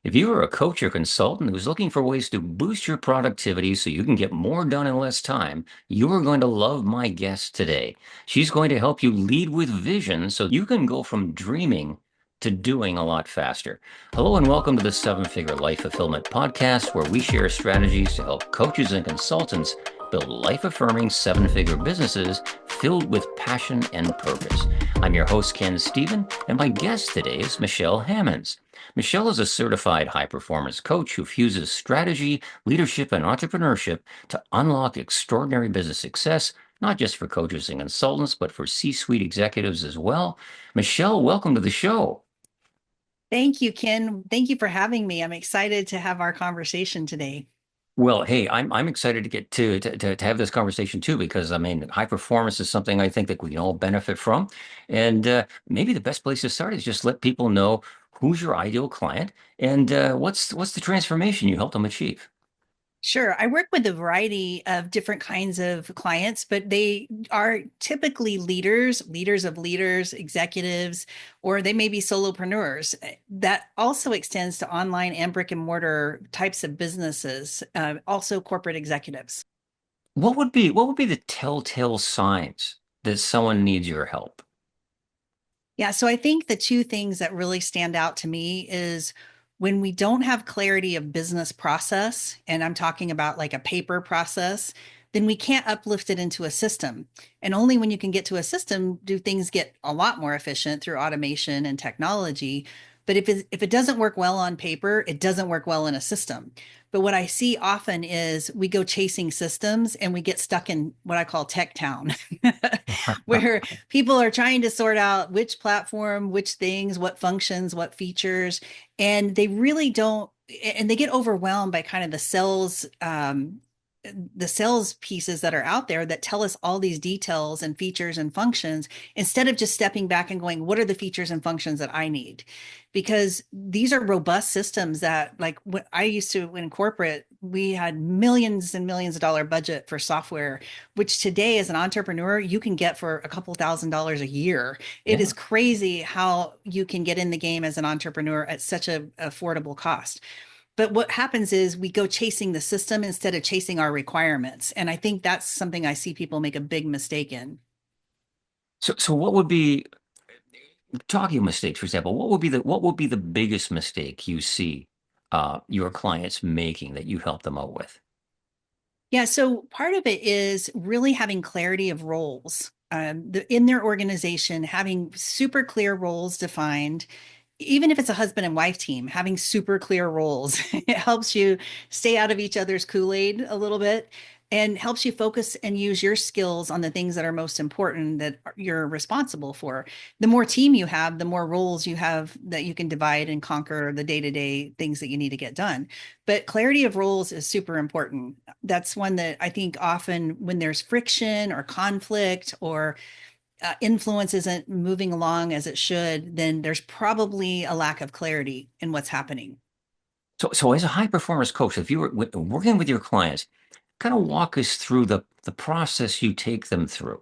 If you are a coach or consultant who's looking for ways to boost your productivity so you can get more done in less time, you are going to love my guest today. She's going to help you lead with vision so you can go from dreaming to doing a lot faster. Hello, and welcome to the Seven Figure Life Fulfillment Podcast, where we share strategies to help coaches and consultants build life affirming seven figure businesses filled with passion and purpose. I'm your host, Ken Stephen, and my guest today is Michelle Hammons. Michelle is a certified high performance coach who fuses strategy, leadership, and entrepreneurship to unlock extraordinary business success, not just for coaches and consultants, but for C suite executives as well. Michelle, welcome to the show. Thank you, Ken. Thank you for having me. I'm excited to have our conversation today. Well, hey, I'm excited to get to have this conversation too, because I mean, high performance is something I think that we can all benefit from, and maybe the best place to start is just let people know who's your ideal client and what's the transformation you help them achieve. Sure. I work with a variety of different kinds of clients, but they are typically leaders of leaders, executives, or they may be solopreneurs. That also extends to online and brick and mortar types of businesses, also corporate executives. What would be the telltale signs that someone needs your help? Yeah, so I think the two things that really stand out to me is when we don't have clarity of business process, and I'm talking about like a paper process, then we can't uplift it into a system. And only when you can get to a system do things get a lot more efficient through automation and technology. But if it doesn't work well on paper, it doesn't work well in a system. But what I see often is we go chasing systems and we get stuck in what I call tech town, where people are trying to sort out which platform, which things, what functions, what features, and they really don't, and they get overwhelmed by kind of the sales pieces that are out there that tell us all these details and features and functions instead of just stepping back and going, what are the features and functions that I need? Because these are robust systems that, like, when I used to in corporate, we had millions and millions of dollar budget for software, which today as an entrepreneur you can get for a couple $1,000s a year. It Yeah. is crazy how you can get in the game as an entrepreneur at such a affordable cost. But what happens is we go chasing the system instead of chasing our requirements. And I think that's something I see people make a big mistake in. So what would be talking mistakes, for example, what would be the biggest mistake you see your clients making that you help them out with? Yeah, so part of it is really having clarity of roles in their organization, having super clear roles defined. Even if it's a husband and wife team, having super clear roles, it helps you stay out of each other's Kool-Aid a little bit and helps you focus and use your skills on the things that are most important that you're responsible for. The more team you have, the more roles you have that you can divide and conquer the day-to-day things that you need to get done. But clarity of roles is super important. That's one that I think often when there's friction or conflict or influence isn't moving along as it should, then there's probably a lack of clarity in what's happening. So as a high performance coach, if you were working with your clients, kind of walk us through the process you take them through.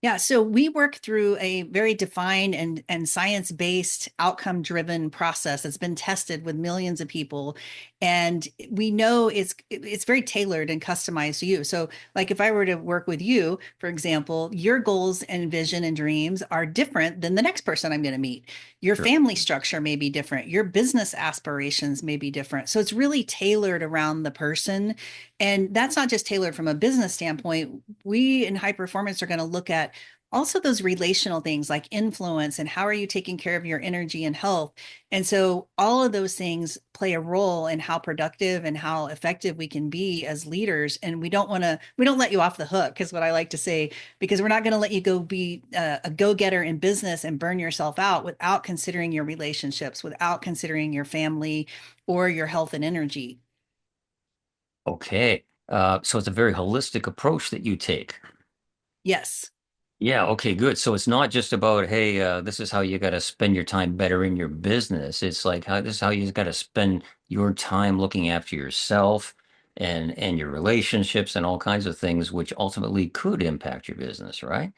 Yeah, so we work through a very defined and science-based, outcome-driven process that's been tested with millions of people, and we know it's very tailored and customized to you. So, like if I were to work with you, for example, your goals and vision and dreams are different than the next person I'm going to meet. Your Sure. family structure may be different. Your business aspirations may be different. So it's really tailored around the person, and that's not just tailored from a business standpoint. We in high performance are going to look at also those relational things like influence and how are you taking care of your energy and health. And so all of those things play a role in how productive and how effective we can be as leaders. And we don't let you off the hook, is what I like to say, because we're not going to let you go be a go-getter in business and burn yourself out without considering your relationships, without considering your family or your health and energy. Okay. So it's a very holistic approach that you take. Yes. Yeah, okay, good. So it's not just about, hey, this is how you got to spend your time better in your business. It's like how this is how you got to spend your time looking after yourself and your relationships and all kinds of things, which ultimately could impact your business, right?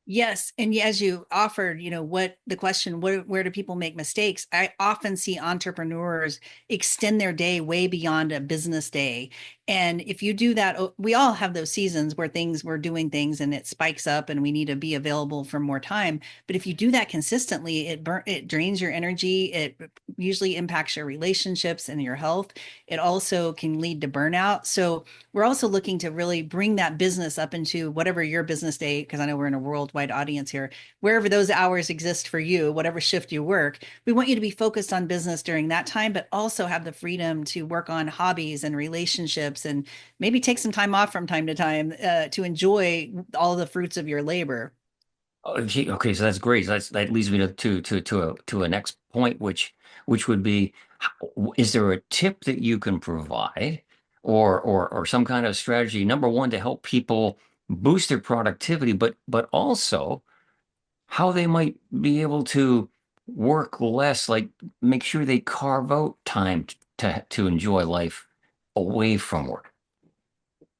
Yes, and as you offered, what the question, where do people make mistakes? I often see entrepreneurs extend their day way beyond a business day. And if you do that, we all have those seasons where we're doing things and it spikes up and we need to be available for more time. But if you do that consistently, it drains your energy. It usually impacts your relationships and your health. It also can lead to burnout. So we're also looking to really bring that business up into whatever your business day, because I know we're in a worldwide audience here, wherever those hours exist for you, whatever shift you work, we want you to be focused on business during that time, but also have the freedom to work on hobbies and relationships and maybe take some time off from time to time to enjoy all the fruits of your labor. Oh, okay, so that's great. So that leads me to a next point, which would be, is there a tip that you can provide, or some kind of strategy, number one, to help people boost their productivity, but also how they might be able to work less, like make sure they carve out time to enjoy life away from work.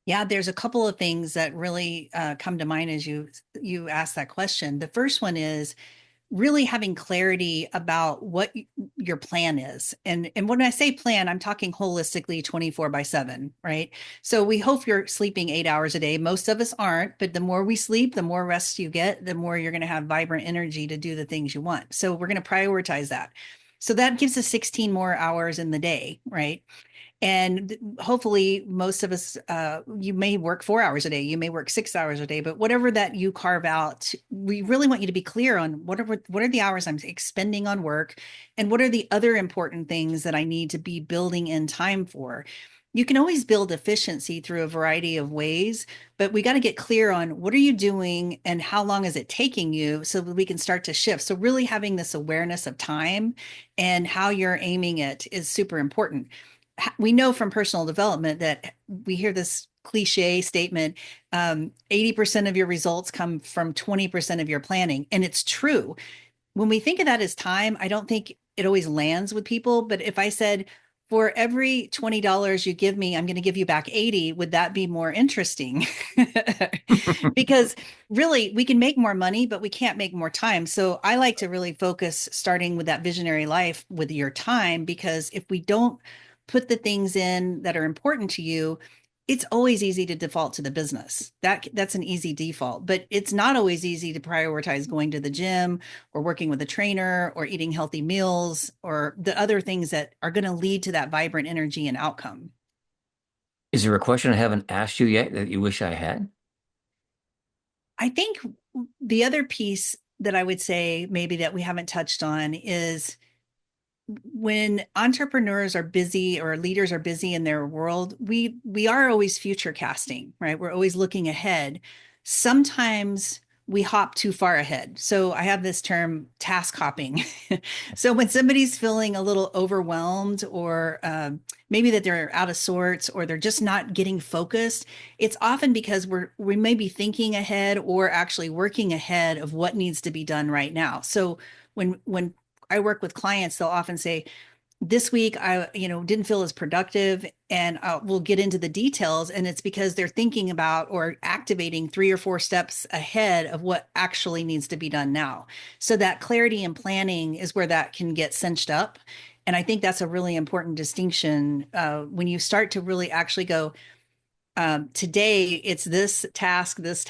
Yeah, there's a couple of things that really come to mind as you ask that question. The first one is really having clarity about what your plan is. And when I say plan, I'm talking holistically 24 by 7, right? So we hope you're sleeping 8 hours a day. Most of us aren't, but the more we sleep, the more rest you get, the more you're going to have vibrant energy to do the things you want. So we're going to prioritize that. So that gives us 16 more hours in the day, right? And hopefully, most of us, you may work 4 hours a day, you may work 6 hours a day, but whatever that you carve out, we really want you to be clear on what are the hours I'm expending on work, and what are the other important things that I need to be building in time for. You can always build efficiency through a variety of ways, but we got to get clear on what are you doing and how long is it taking you so that we can start to shift. So really having this awareness of time and how you're aiming it is super important. We know from personal development that we hear this cliche statement, 80% of your results come from 20% of your planning. And it's true. When we think of that as time, I don't think it always lands with people. But if I said, for every $20 you give me, I'm going to give you back 80, would that be more interesting? Because really, we can make more money, but we can't make more time. So I like to really focus starting with that visionary life with your time, because if we don't put the things in that are important to you, it's always easy to default to the business. That's an easy default, but it's not always easy to prioritize going to the gym or working with a trainer or eating healthy meals or the other things that are going to lead to that vibrant energy and outcome. Is there a question I haven't asked you yet that you wish I had? I think the other piece that I would say maybe that we haven't touched on is when entrepreneurs are busy or leaders are busy in their world, we are always future casting, right? We're always looking ahead. Sometimes we hop too far ahead. So I have this term task hopping. So when somebody's feeling a little overwhelmed or maybe that they're out of sorts or they're just not getting focused, it's often because we may be thinking ahead or actually working ahead of what needs to be done right now. So when I work with clients, they'll often say, this week I, didn't feel as productive, and we'll get into the details. And it's because they're thinking about or activating 3 or 4 steps ahead of what actually needs to be done now. So that clarity and planning is where that can get cinched up. And I think that's a really important distinction when you start to really actually go, today it's this task, and this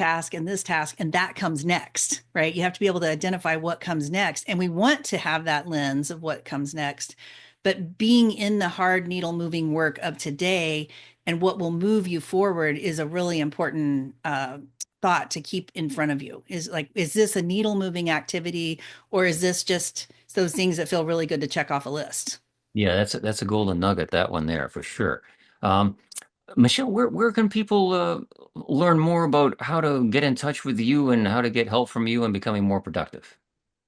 task, and that comes next, right? You have to be able to identify what comes next. And we want to have that lens of what comes next. But being in the hard needle moving work of today and what will move you forward is a really important thought to keep in front of you. Is like, is this a needle moving activity, or is this just those things that feel really good to check off a list? Yeah, that's a golden nugget, that one there for sure. Um, Michelle, where can people learn more about how to get in touch with you and how to get help from you and becoming more productive?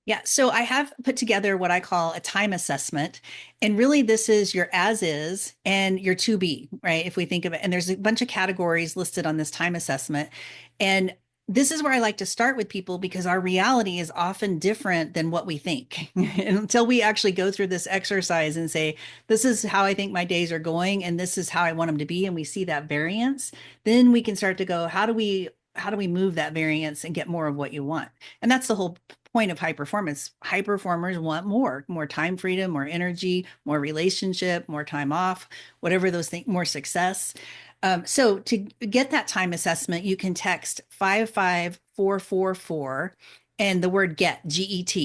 Yeah, so I have put together what I call a time assessment. And really, this is your as is and your to be, right? If we think of it, and there's a bunch of categories listed on this time assessment. And this is where I like to start with people because our reality is often different than what we think. And until we actually go through this exercise and say, this is how I think my days are going, and this is how I want them to be, and we see that variance, then we can start to go, how do we how do we move that variance and get more of what you want? And that's the whole point of high performance. High performers want more time freedom, more energy, more relationship, more time off, whatever those things, more success. So to get that time assessment, you can text 55444 and the word GET.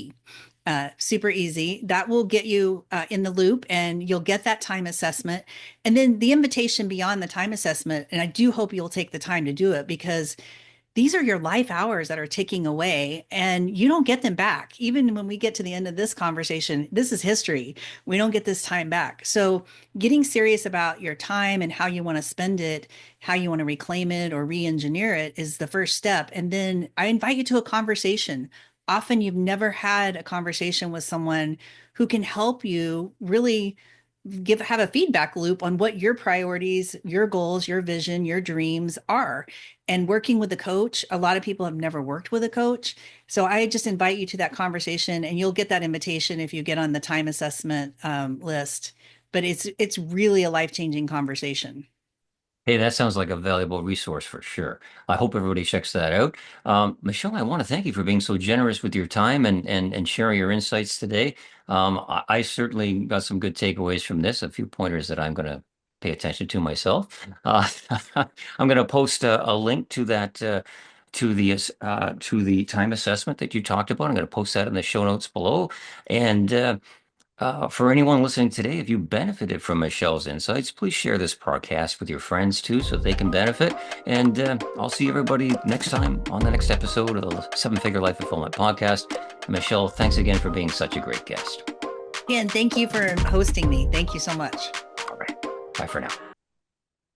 Super easy. That will get you in the loop and you'll get that time assessment. And then the invitation beyond the time assessment. And I do hope you'll take the time to do it because these are your life hours that are ticking away and you don't get them back. Even when we get to the end of this conversation, this is history. We don't get this time back. So, getting serious about your time and how you want to spend it, how you want to reclaim it or re engineer it is the first step. And then I invite you to a conversation. Often you've never had a conversation with someone who can help you really have a feedback loop on what your priorities, your goals, your vision, your dreams are. And working with a coach, a lot of people have never worked with a coach. So I just invite you to that conversation and you'll get that invitation if you get on the time assessment list. But it's really a life-changing conversation. Hey, that sounds like a valuable resource for sure. I hope everybody checks that out. Michelle, I want to thank you for being so generous with your time and sharing your insights today. I certainly got some good takeaways from this, a few pointers that I'm going to pay attention to myself. I'm going to post a link to that to the time assessment that you talked about. I'm going to post that in the show notes below. And for anyone listening today, if you benefited from Michelle's insights, please share this podcast with your friends too so they can benefit. And I'll see everybody next time on the next episode of the Seven Figure Life Fulfillment Podcast. Michelle, thanks again for being such a great guest. And thank you for hosting me. Thank you so much. All right. Bye for now.